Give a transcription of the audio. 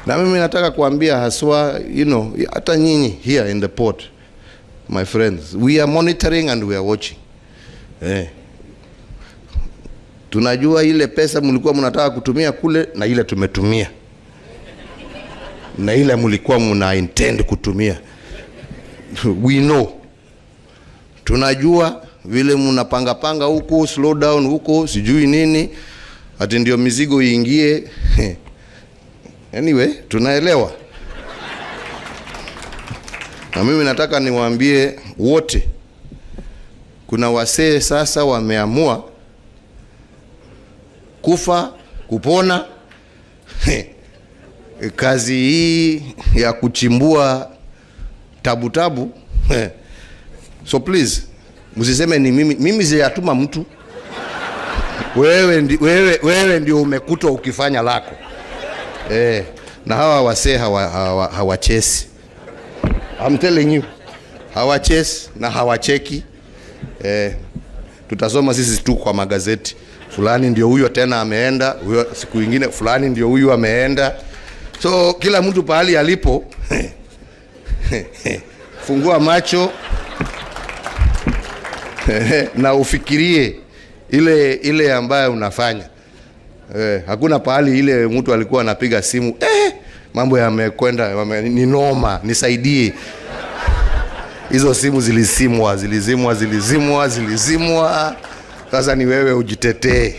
Na mimi nataka kuambia haswa, hata nyinyi here in the port, my friends, we are monitoring and we are watching. Tunajua ile pesa mlikuwa mnataka kutumia kule na ile tumetumia. Na ile mlikuwa mna intend kutumia. We know. Tunajua vile mnapanga huko, slow down huko, sijui nini, ati ndio mizigo iingie. Anyway, tunaelewa. Na mimi nataka niwaambie wote, kuna wasee sasa wameamua kufa kupona. Kazi hii ya kuchimbua tabu. So please, msiseme ni mimi sijatuma mtu. Wewe ndio umekutwa ukifanya lako. Na hawa wasee hawachesi. I'm telling you. Hawachesi na hawacheki. Tutasoma sisi tu kwa magazeti. Fulani ndio huyo tena ameenda, huyo siku nyingine fulani ndio huyo ameenda. So kila mtu pahali alipo fungua macho na ufikirie ile ambayo unafanya. Hakuna pahali ile mtu alikuwa anapiga simu, mambo yamekwenda, ni noma, nisaidie. Hizo simu zilizimwa. Sasa ni wewe ujitetee.